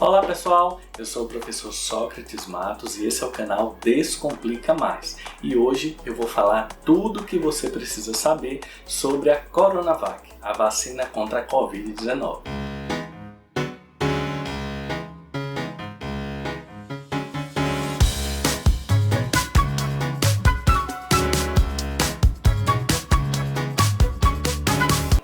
Olá pessoal, eu sou o professor Sócrates Matos e esse é o canal Descomplica Mais. E hoje eu vou falar tudo o que você precisa saber sobre a Coronavac, a vacina contra a Covid-19.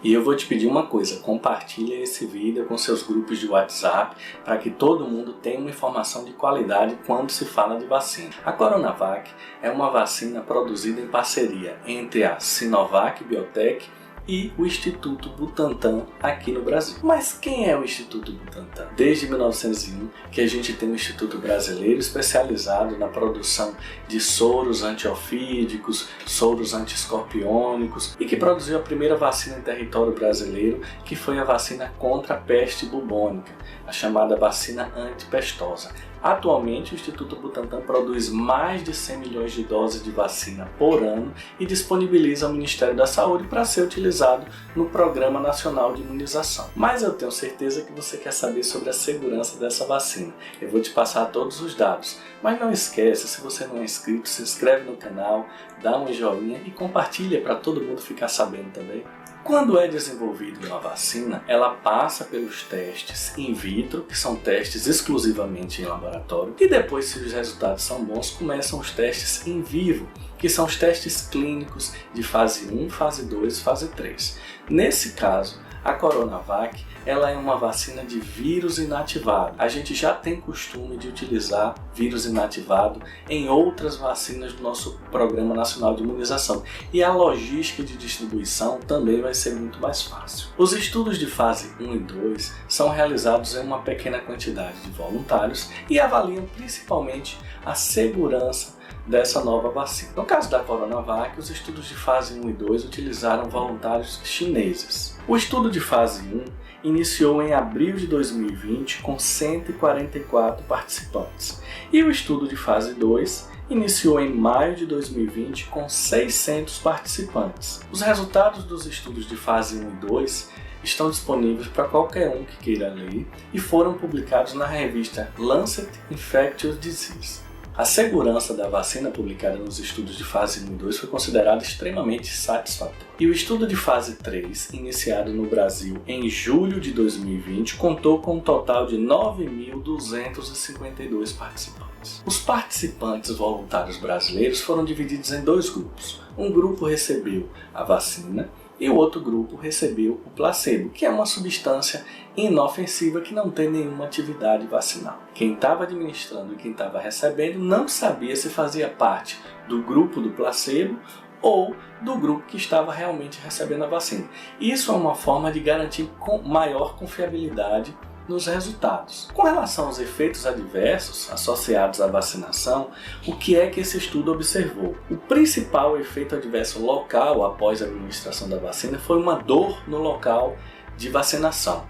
E eu vou te pedir uma coisa, compartilhe esse vídeo com seus grupos de WhatsApp para que todo mundo tenha uma informação de qualidade quando se fala de vacina. A Coronavac é uma vacina produzida em parceria entre a Sinovac Biotech e o Instituto Butantan aqui no Brasil. Mas quem é o Instituto Butantan? Desde 1901 que a gente tem um instituto brasileiro especializado na produção de soros antiofídicos, soros antiescorpiônicos e que produziu a primeira vacina em território brasileiro, que foi a vacina contra a peste bubônica, a chamada vacina antipestosa. Atualmente, o Instituto Butantan produz mais de 100 milhões de doses de vacina por ano e disponibiliza ao Ministério da Saúde para ser utilizado no Programa Nacional de Imunização. Mas eu tenho certeza que você quer saber sobre a segurança dessa vacina. Eu vou te passar todos os dados. Mas não esqueça, se você não é inscrito, se inscreve no canal, dá um joinha e compartilha para todo mundo ficar sabendo também. Quando é desenvolvida uma vacina, ela passa pelos testes in vitro, que são testes exclusivamente em laboratório, e depois, se os resultados são bons, começam os testes in vivo, que são os testes clínicos de fase 1, fase 2 e fase 3. Nesse caso, a Coronavac ela é uma vacina de vírus inativado. A gente já tem costume de utilizar vírus inativado em outras vacinas do nosso Programa Nacional de Imunização. E a logística de distribuição também vai ser muito mais fácil. Os estudos de fase 1 e 2 são realizados em uma pequena quantidade de voluntários e avaliam principalmente a segurança dessa nova vacina. No caso da Coronavac, os estudos de fase 1 e 2 utilizaram voluntários chineses. O estudo de fase 1 iniciou em abril de 2020 com 144 participantes e o estudo de fase 2 iniciou em maio de 2020 com 600 participantes. Os resultados dos estudos de fase 1 e 2 estão disponíveis para qualquer um que queira ler e foram publicados na revista Lancet Infectious Diseases. A segurança da vacina publicada nos estudos de fase 1 e 2 foi considerada extremamente satisfatória. E o estudo de fase 3, iniciado no Brasil em julho de 2020, contou com um total de 9.252 participantes. Os participantes voluntários brasileiros foram divididos em dois grupos. Um grupo recebeu a vacina e o outro grupo recebeu o placebo, que é uma substância inofensiva que não tem nenhuma atividade vacinal. Quem estava administrando e quem estava recebendo não sabia se fazia parte do grupo do placebo ou do grupo que estava realmente recebendo a vacina. Isso é uma forma de garantir maior confiabilidade nos resultados. Com relação aos efeitos adversos associados à vacinação, o que é que esse estudo observou? O principal efeito adverso local após a administração da vacina foi uma dor no local de vacinação,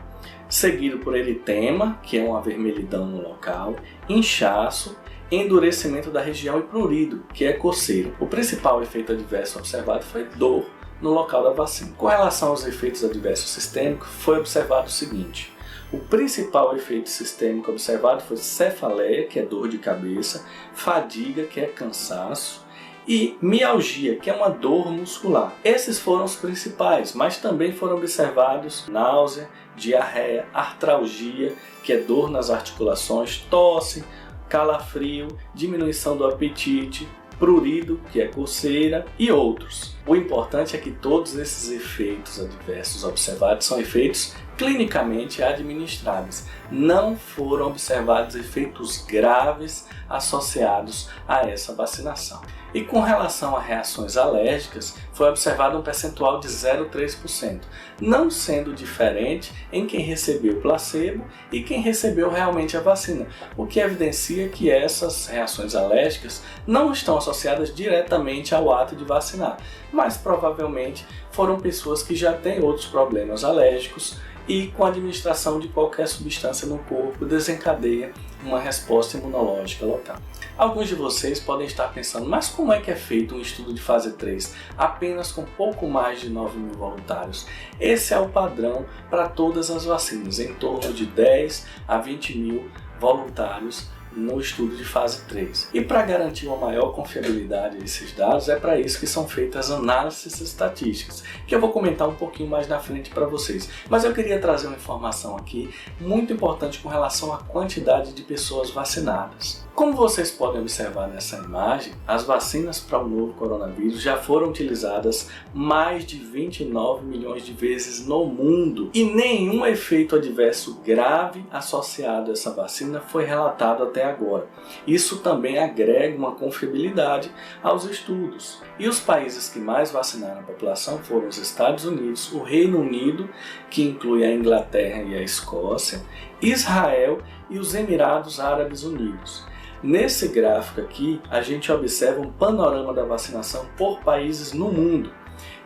seguido por eritema, que é uma avermelhidão no local, inchaço, endurecimento da região e prurido, que é coceira. O principal efeito adverso observado foi dor no local da vacina. Com relação aos efeitos adversos sistêmicos, foi observado o seguinte: o principal efeito sistêmico observado foi cefaleia, que é dor de cabeça, fadiga, que é cansaço, e mialgia, que é uma dor muscular. Esses foram os principais, mas também foram observados náusea, diarreia, artralgia, que é dor nas articulações, tosse, calafrio, diminuição do apetite, prurido, que é coceira, e outros. O importante é que todos esses efeitos adversos observados são efeitos clinicamente administráveis. Não foram observados efeitos graves associados a essa vacinação. E com relação a reações alérgicas, foi observado um percentual de 0,3%, não sendo diferente em quem recebeu placebo e quem recebeu realmente a vacina, o que evidencia que essas reações alérgicas não estão associadas diretamente ao ato de vacinar, mas provavelmente foram pessoas que já têm outros problemas alérgicos e com a administração de qualquer substância no corpo desencadeia uma resposta imunológica local. Alguns de vocês podem estar pensando, mas como é que é feito um estudo de fase 3 apenas com pouco mais de 9.000 voluntários? Esse é o padrão para todas as vacinas, em torno de 10 a 20.000 voluntários no estudo de fase 3. E para garantir uma maior confiabilidade desses dados, é para isso que são feitas análises estatísticas, que eu vou comentar um pouquinho mais na frente para vocês. Mas eu queria trazer uma informação aqui muito importante com relação à quantidade de pessoas vacinadas. Como vocês podem observar nessa imagem, as vacinas para o novo coronavírus já foram utilizadas mais de 29 milhões de vezes no mundo e nenhum efeito adverso grave associado a essa vacina foi relatado até agora. Isso também agrega uma confiabilidade aos estudos. E os países que mais vacinaram a população foram os Estados Unidos, o Reino Unido, que inclui a Inglaterra e a Escócia, Israel e os Emirados Árabes Unidos. Nesse gráfico aqui, a gente observa um panorama da vacinação por países no mundo.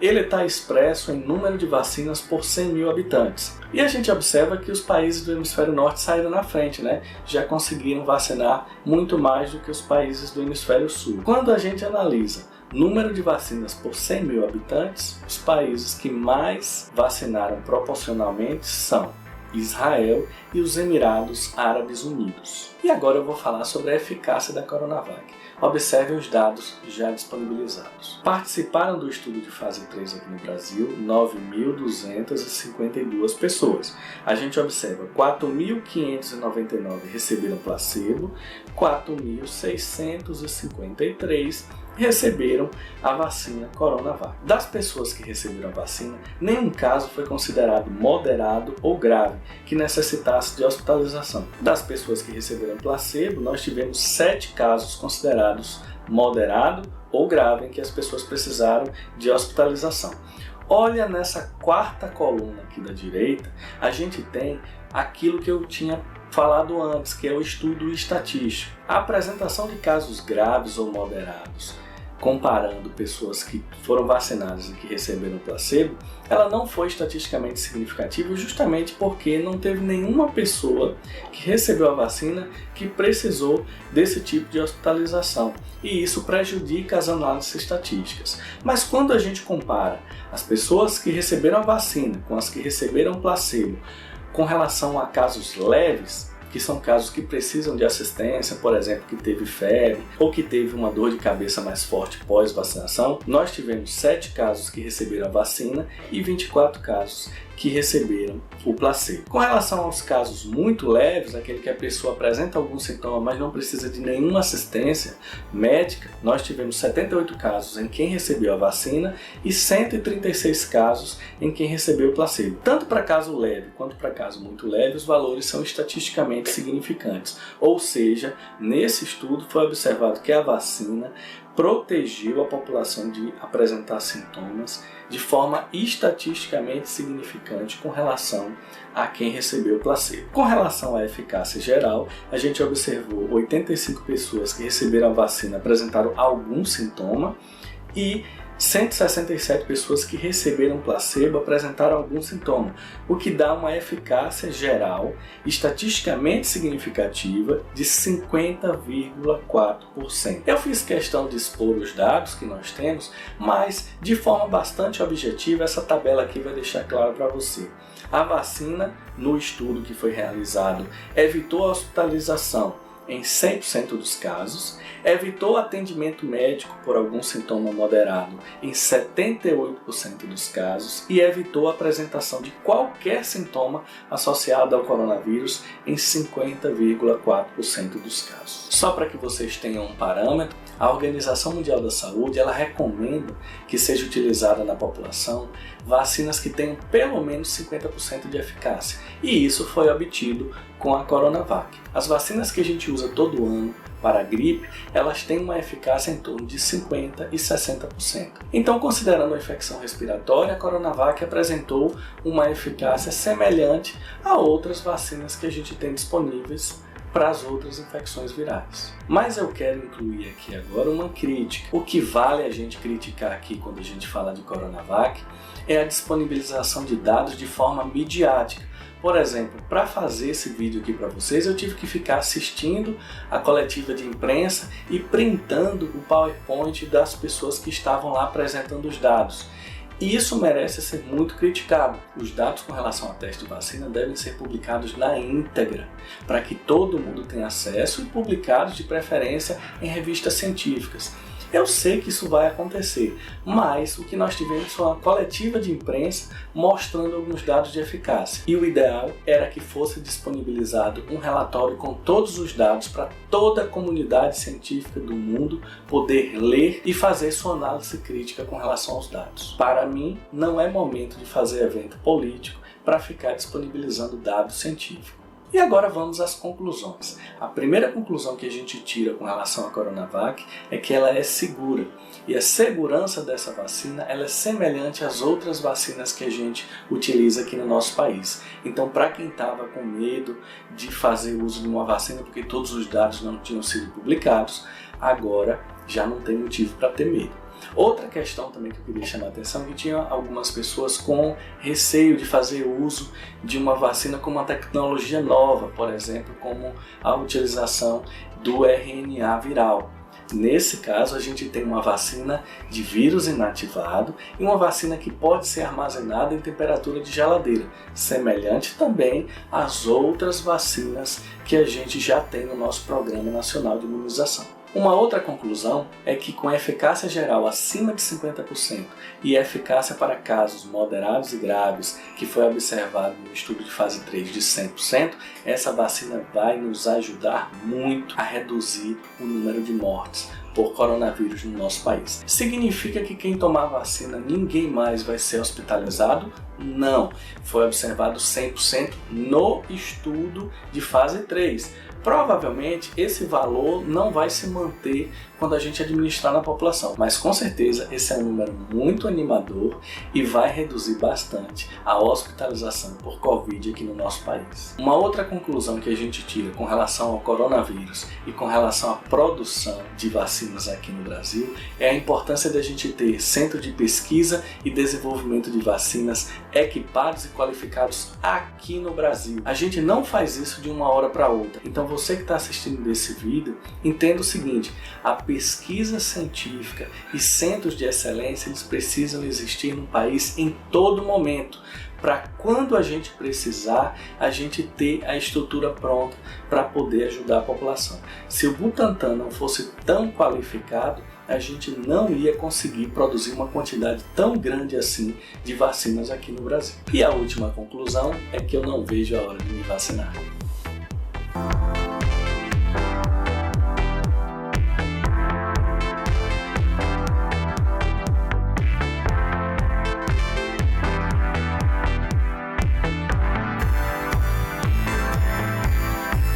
Ele está expresso em número de vacinas por 100.000 habitantes. E a gente observa que os países do hemisfério norte saíram na frente, né? Já conseguiram vacinar muito mais do que os países do hemisfério sul. Quando a gente analisa número de vacinas por 100.000 habitantes, os países que mais vacinaram proporcionalmente são Israel e os Emirados Árabes Unidos. E agora eu vou falar sobre a eficácia da Coronavac. Observe os dados já disponibilizados. Participaram do estudo de fase 3 aqui no Brasil 9.252 pessoas. A gente observa 4.599 receberam placebo, 4.653 receberam a vacina Coronavac. Das pessoas que receberam a vacina, nenhum caso foi considerado moderado ou grave, que necessitasse de hospitalização. Das pessoas que receberam placebo, nós tivemos 7 casos considerados moderado ou grave, em que as pessoas precisaram de hospitalização. Olha nessa quarta coluna aqui da direita, a gente tem aquilo que eu tinha falado antes, que é o estudo estatístico. A apresentação de casos graves ou moderados, comparando pessoas que foram vacinadas e que receberam placebo, ela não foi estatisticamente significativa justamente porque não teve nenhuma pessoa que recebeu a vacina que precisou desse tipo de hospitalização. E isso prejudica as análises estatísticas. Mas quando a gente compara as pessoas que receberam a vacina com as que receberam placebo com relação a casos leves, que são casos que precisam de assistência, por exemplo, que teve febre ou que teve uma dor de cabeça mais forte pós-vacinação, nós tivemos 7 casos que receberam a vacina e 24 casos que receberam o placebo. Com relação aos casos muito leves, aquele que a pessoa apresenta algum sintoma, mas não precisa de nenhuma assistência médica, nós tivemos 78 casos em quem recebeu a vacina e 136 casos em quem recebeu o placebo. Tanto para caso leve quanto para caso muito leve, os valores são estatisticamente significantes. Ou seja, nesse estudo foi observado que a vacina protegeu a população de apresentar sintomas de forma estatisticamente significante com relação a quem recebeu o placebo. Com relação à eficácia geral, a gente observou 85 pessoas que receberam a vacina apresentaram algum sintoma e 167 pessoas que receberam placebo apresentaram algum sintoma, o que dá uma eficácia geral estatisticamente significativa de 50,4%. Eu fiz questão de expor os dados que nós temos, mas de forma bastante objetiva essa tabela aqui vai deixar claro para você. A vacina, no estudo que foi realizado, evitou a hospitalização em 100% dos casos, evitou atendimento médico por algum sintoma moderado em 78% dos casos e evitou a apresentação de qualquer sintoma associado ao coronavírus em 50,4% dos casos. Só para que vocês tenham um parâmetro, a Organização Mundial da Saúde ela recomenda que seja utilizada na população vacinas que tenham pelo menos 50% de eficácia, e isso foi obtido com a Coronavac. As vacinas que a gente usa todo ano para a gripe, elas têm uma eficácia em torno de 50% e 60%. Então, considerando a infecção respiratória, a Coronavac apresentou uma eficácia semelhante a outras vacinas que a gente tem disponíveis para as outras infecções virais. Mas eu quero incluir aqui agora uma crítica. O que vale a gente criticar aqui quando a gente fala de Coronavac é a disponibilização de dados de forma midiática, Por exemplo, para fazer esse vídeo aqui para vocês, eu tive que ficar assistindo a coletiva de imprensa e printando o PowerPoint das pessoas que estavam lá apresentando os dados. E isso merece ser muito criticado. Os dados com relação ao teste de vacina devem ser publicados na íntegra, para que todo mundo tenha acesso e publicados de preferência em revistas científicas. Eu sei que isso vai acontecer, mas o que nós tivemos foi uma coletiva de imprensa mostrando alguns dados de eficácia. E o ideal era que fosse disponibilizado um relatório com todos os dados para toda a comunidade científica do mundo poder ler e fazer sua análise crítica com relação aos dados. Para mim, não é momento de fazer evento político para ficar disponibilizando dados científicos. E agora vamos às conclusões. A primeira conclusão que a gente tira com relação à Coronavac é que ela é segura. E a segurança dessa vacina ela é semelhante às outras vacinas que a gente utiliza aqui no nosso país. Então, para quem estava com medo de fazer uso de uma vacina porque todos os dados não tinham sido publicados, agora já não tem motivo para ter medo. Outra questão também que eu queria chamar a atenção é que tinha algumas pessoas com receio de fazer uso de uma vacina com uma tecnologia nova, por exemplo, como a utilização do RNA viral. Nesse caso, a gente tem uma vacina de vírus inativado e uma vacina que pode ser armazenada em temperatura de geladeira, semelhante também às outras vacinas que a gente já tem no nosso Programa Nacional de Imunização. Uma outra conclusão é que com eficácia geral acima de 50% e eficácia para casos moderados e graves, que foi observado no estudo de fase 3 de 100%, essa vacina vai nos ajudar muito a reduzir o número de mortes por coronavírus no nosso país. Significa que quem tomar a vacina ninguém mais vai ser hospitalizado? Não, foi observado 100% no estudo de fase 3. Provavelmente esse valor não vai se manter quando a gente administrar na população, mas com certeza esse é um número muito animador e vai reduzir bastante a hospitalização por Covid aqui no nosso país. Uma outra conclusão que a gente tira com relação ao coronavírus e com relação à produção de vacinas aqui no Brasil é a importância da gente ter centro de pesquisa e desenvolvimento de vacinas equipados e qualificados aqui no Brasil. A gente não faz isso de uma hora para outra, então você que está assistindo desse vídeo, entenda o seguinte: a pesquisa científica e centros de excelência eles precisam existir no país em todo momento, para quando a gente precisar, a gente ter a estrutura pronta para poder ajudar a população. Se o Butantan não fosse tão qualificado, a gente não ia conseguir produzir uma quantidade tão grande assim de vacinas aqui no Brasil. E a última conclusão é que eu não vejo a hora de me vacinar.